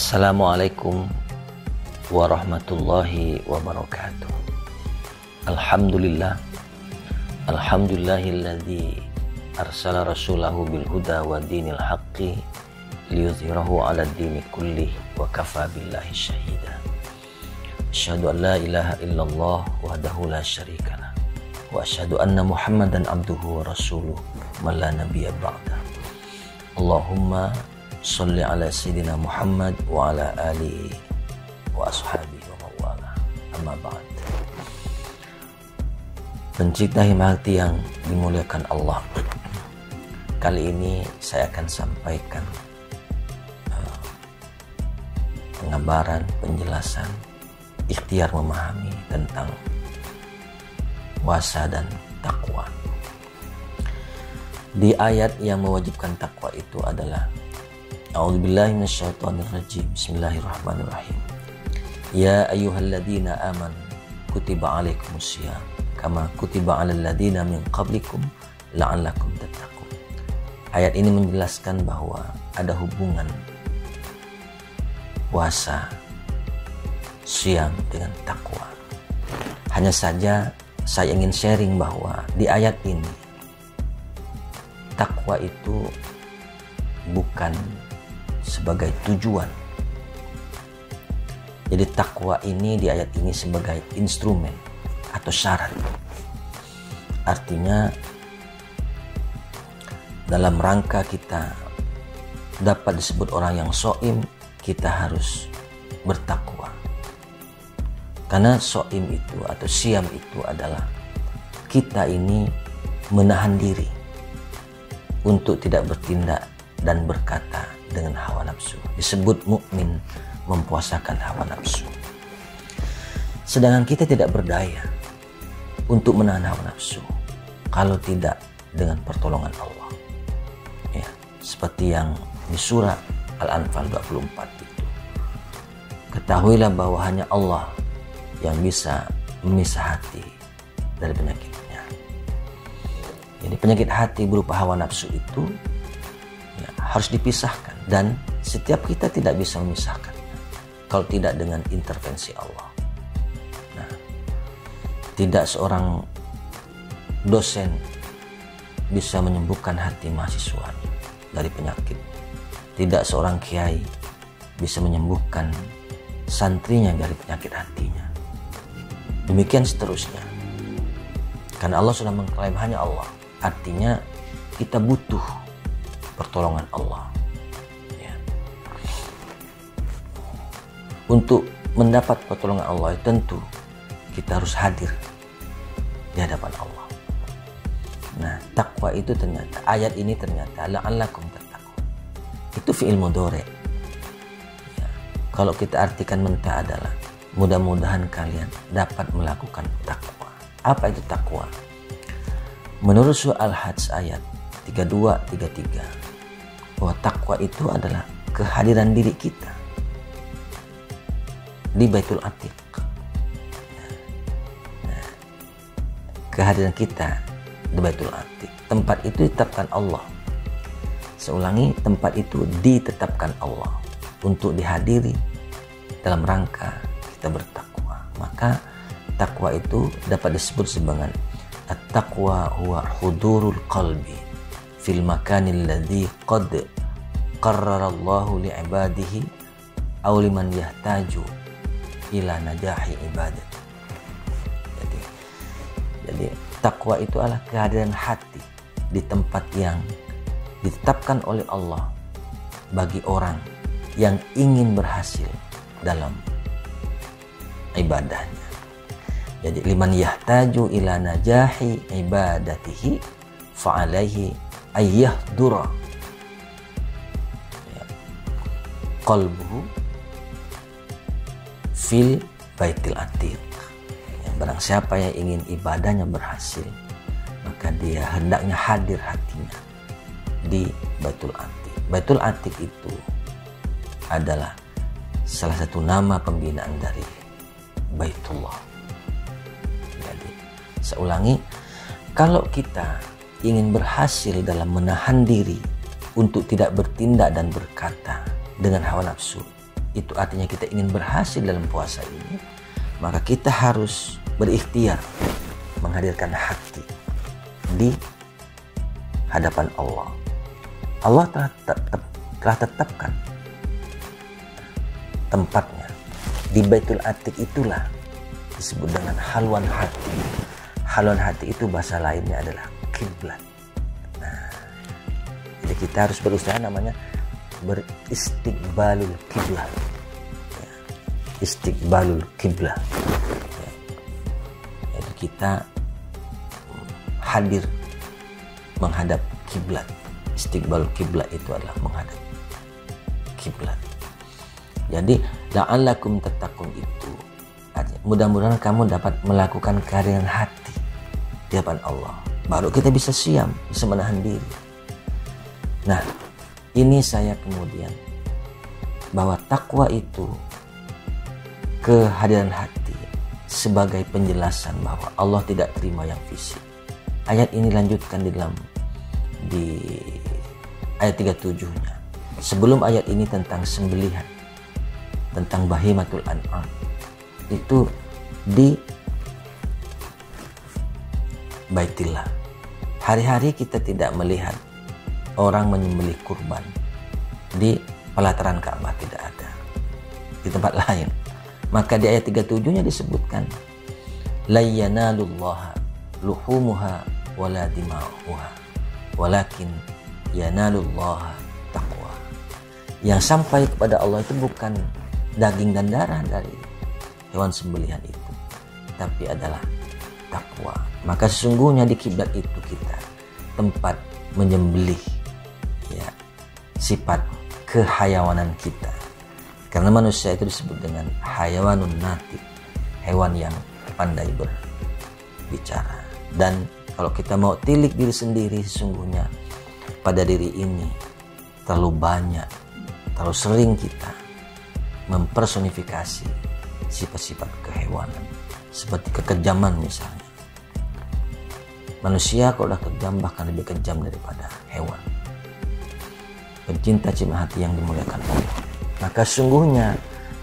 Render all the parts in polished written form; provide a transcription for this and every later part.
Assalamualaikum warahmatullahi wabarakatuh. Alhamdulillahilladzi arsala rasulahu bil huda wa dinil haqqi liyuzhirahu 'ala dini kullih wa kafa billahi syahida. Asyhadu an la ilaha illallah wahdahu la syarikalah wa asyhadu anna Muhammadan abduhu wa rasuluh man la nabiyya ba'da. Allahumma sholli ala sayyidina Muhammad wa ala alihi wa ashabihi wa mawala. Amma ba'd. Pencinta hati yang dimuliakan Allah, kali ini saya akan sampaikan pengabaran, penjelasan, ikhtiar memahami tentang puasa dan takwa. Di ayat yang mewajibkan takwa itu adalah A'udzubillahi minasyaitonirrajim. Bismillahirrahmanirrahim. Ya ayyuhalladzina amanu kutiba alaikumusiyam kama kutiba alal ladzina min qablikum la'allakum tattaqun. Ayat ini menjelaskan bahwa ada hubungan puasa siam dengan takwa. Hanya saja saya ingin sharing bahwa di ayat ini takwa itu bukan sebagai tujuan. Jadi takwa ini di ayat ini sebagai instrumen atau syarat. Artinya dalam rangka kita dapat disebut orang yang shaim, kita harus bertakwa. Karena shaim itu atau siam itu adalah kita ini menahan diri untuk tidak bertindak dan berkata dengan hawa nafsu. Disebut mukmin mempuasakan hawa nafsu. Sedangkan kita tidak berdaya untuk menahan hawa nafsu kalau tidak dengan pertolongan Allah. Ya, seperti yang di surah Al-Anfal 24 itu. Ketahuilah bahwa hanya Allah yang bisa memisah hati dari penyakitnya. Jadi penyakit hati berupa hawa nafsu itu harus dipisahkan, dan setiap kita tidak bisa memisahkannya kalau tidak dengan intervensi Allah. Nah, tidak seorang dosen bisa menyembuhkan hati mahasiswanya dari penyakit. Tidak seorang kiai bisa menyembuhkan santrinya dari penyakit hatinya. Demikian seterusnya. Karena Allah sudah mengklaim hanya Allah. Artinya kita butuh pertolongan Allah. Ya. Untuk mendapat pertolongan Allah tentu kita harus hadir di hadapan Allah. Nah, takwa itu ternyata, ayat ini ternyata la'allakum tattaqun. Itu fi'il mudhari'. Ya. Kalau kita artikan mentah adalah mudah-mudahan kalian dapat melakukan takwa. Apa itu takwa? Menurut surah Al-Hajj ayat 32-33, bahwa takwa itu adalah kehadiran diri kita di Baitul Atiq. Nah, kehadiran kita di Baitul Atiq, tempat itu ditetapkan Allah. Seulangi, tempat itu ditetapkan Allah untuk dihadiri dalam rangka kita bertakwa. Maka takwa itu dapat disebut sebagai at-taqwa huwa hudurul qalbi fil makanil ladzi qad qarrarallahu li'ibadihi aw liman yahtaju ila najahi ibadah. Jadi takwa itu adalah kehadiran hati di tempat yang ditetapkan oleh Allah bagi orang yang ingin berhasil dalam ibadahnya. Jadi liman yahtaju ila najahi ibadatihi fa'alaihi ayyahdura qalbuhu fil baitil atiq. Barang siapa yang ingin ibadahnya berhasil, maka dia hendaknya hadir hatinya di Baitul Atiq. Baitul Atiq itu adalah salah satu nama pembinaan dari Baitullah. Jadi, saya ulangi, kalau kita ingin berhasil dalam menahan diri untuk tidak bertindak dan berkata dengan hawa nafsu, itu artinya kita ingin berhasil dalam puasa ini, maka kita harus berikhtiar menghadirkan hati di hadapan Allah. Allah telah tetapkan tempatnya di Baitul Atiq, itulah disebut dengan halwan hati. Halwan hati itu bahasa lainnya adalah kiblat. Nah, jadi kita harus berusaha namanya beristiqbalul kiblat. Ya, istiqbalul kiblat. Ya. Jadi kita hadir menghadap kiblat. Istiqbalul kiblat itu adalah menghadap kiblat. Jadi la'allakum tattaqun itu mudah-mudahan kamu dapat melakukan kehadiran hati di hadapan Allah. Baru kita bisa siam, bisa menahan diri. Nah, ini saya kemudian bahwa takwa itu kehadiran hati sebagai penjelasan bahwa Allah tidak terima yang fisik. Ayat ini lanjutkan di ayat 37-nya. Sebelum ayat ini tentang sembelihan, tentang bahimatul an'am, itu di Baitillah. Hari-hari kita tidak melihat orang menyembelih kurban di pelataran Ka'bah, tidak ada di tempat lain. Maka di ayat 37-nya disebutkan la yanalullaha luhumuha wala dima'uha walakin yanalullaha taqwa. Yang sampai kepada Allah itu bukan daging dan darah dari hewan sembelihan itu, tapi adalah takwa. Maka sesungguhnya di kiblat itu kita tempat menyembelih, ya, sifat kehayawanan kita. Karena manusia itu disebut dengan hayawanun natik, hewan yang pandai berbicara. Dan kalau kita mau tilik diri sendiri, sesungguhnya pada diri ini terlalu banyak, terlalu sering kita mempersonifikasi sifat-sifat kehewanan, seperti kekejaman misalnya. Manusia kalau udah kejam bahkan lebih kejam daripada hewan. Pencinta ciptaan hati yang dimuliakan Allah. Maka sungguhnya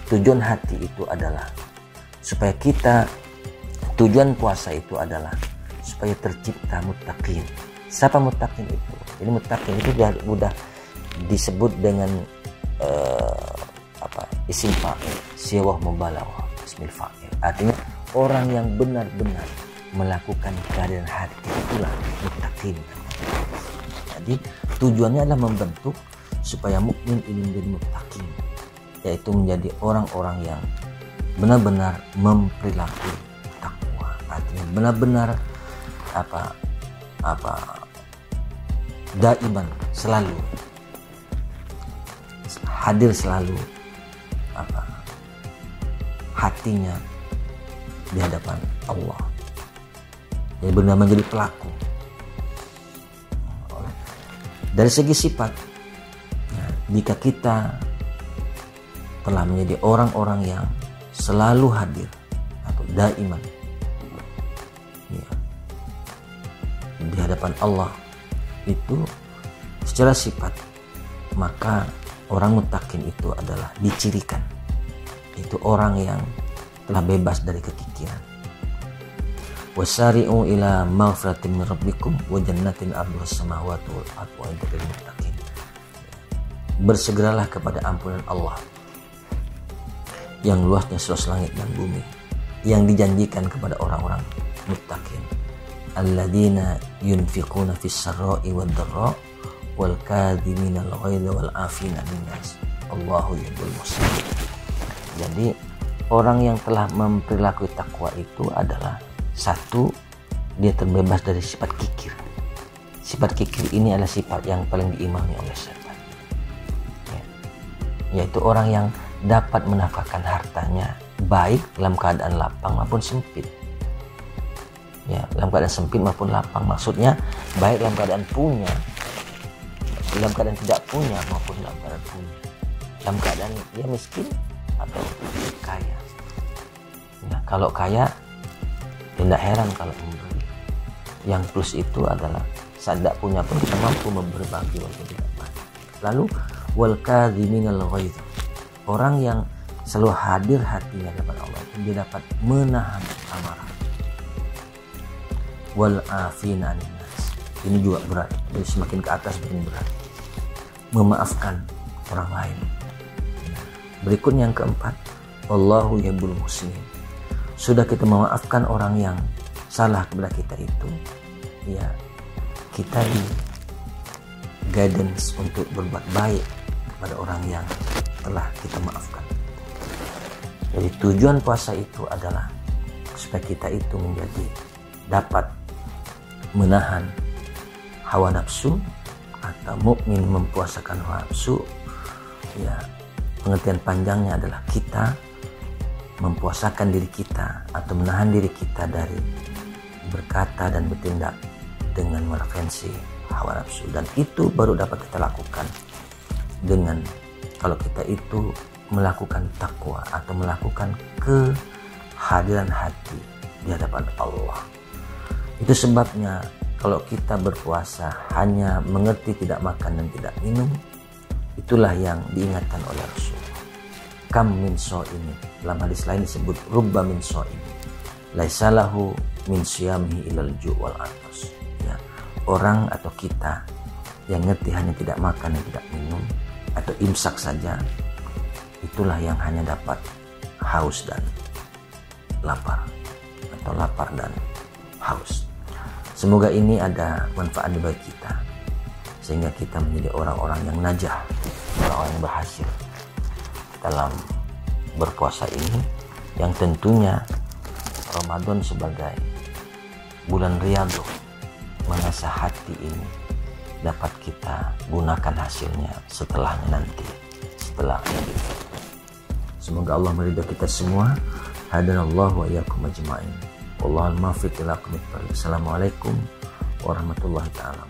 tujuan hati itu adalah supaya kita, tujuan puasa itu adalah supaya tercipta muttaqin. Siapa muttaqin itu? Jadi muttaqin itu sudah disebut dengan isim fa'il, siwah mubalawah, ismil fa'il. Artinya orang yang benar-benar melakukan kehadiran hati, itulah muttaqin. Jadi tujuannya adalah membentuk supaya mukmin ini menjadi muttaqin, yaitu menjadi orang-orang yang benar-benar memperilaku takwa. Artinya benar-benar daiman, selalu hadir, selalu hatinya di hadapan Allah. Jadi benar menjadi pelaku. Dari segi sifat, jika kita telah menjadi orang-orang yang selalu hadir atau daiman, ya, di hadapan Allah itu secara sifat, maka orang muttaqin itu adalah dicirikan itu orang yang telah bebas dari kekikiran. Wasari'u ila maghfiratin min rabbikum wa jannatin arduhas samawati wal ardu uiddat lil muttaqin. Bersegeralah kepada ampunan Allah yang luasnya seluas langit dan bumi, yang dijanjikan kepada orang-orang muttaqin. Alladzina yunfiquna fis sarra'i wad dharra wal kadhiminal ghaidha wal 'afina 'anil nas. Allahu yuhibbul muhsinin. Jadi orang yang telah memperilaku takwa itu adalah satu, dia terbebas dari sifat kikir. Sifat kikir ini adalah sifat yang paling diimani oleh setan, ya, yaitu orang yang dapat menafkahkan hartanya baik dalam keadaan lapang maupun sempit. Ya, dalam keadaan sempit maupun lapang, maksudnya baik dalam keadaan punya, dalam keadaan tidak punya maupun dalam keadaan punya, dalam keadaan dia miskin atau kaya. Nah, kalau kaya tidak heran kalau memberi. Yang plus itu adalah saat tidak punya pun kita mampu berbagi walaupun tidak banyak. Lalu wal kadhiminal ghaidh, Orang yang selalu hadir hatinya kepada Allah itu dia dapat menahan amarah. Wal afina anin nas. Ini juga berat. Jadi semakin ke atas semakin berat. Memaafkan orang lain. Berikutnya yang keempat, wallahu yuhibbul muhsinin. Sudah kita memaafkan orang yang salah kepada kita itu, ya kita di guidance untuk berbuat baik kepada orang yang telah kita maafkan. Jadi tujuan puasa itu adalah supaya kita itu menjadi dapat menahan hawa nafsu, atau mukmin mempuasakan hawa nafsu. Ya, pengertian panjangnya adalah kita mempuasakan diri kita atau menahan diri kita dari berkata dan bertindak dengan mereferensi hawa nafsu, dan itu baru dapat kita lakukan dengan kalau kita itu melakukan takwa atau melakukan kehadiran hati di hadapan Allah. Itu sebabnya kalau kita berpuasa hanya mengerti tidak makan dan tidak minum, itulah yang diingatkan oleh Rasul. Kam min so'imin, dalam hadis lain disebut rubba min so'imin laisa lahu min siyamihi ilal ju' wal atas. Ya, orang atau kita yang ngerti hanya tidak makan dan tidak minum atau imsak saja, itulah yang hanya dapat haus dan lapar, atau lapar dan haus. Semoga ini ada manfaat bagi kita, sehingga kita menjadi orang-orang yang najah, orang-orang yang berhasil dalam berpuasa ini, yang tentunya Ramadan sebagai bulan riyadhah mengasah hati ini dapat kita gunakan hasilnya setelahnya nanti, setelah ini. Semoga Allah meridai kita semua. Hadanallahu wa iyyakum ajma'in. Wallahul muwaffiq ila aqwamit thoriq. Assalamualaikum warahmatullahi taala.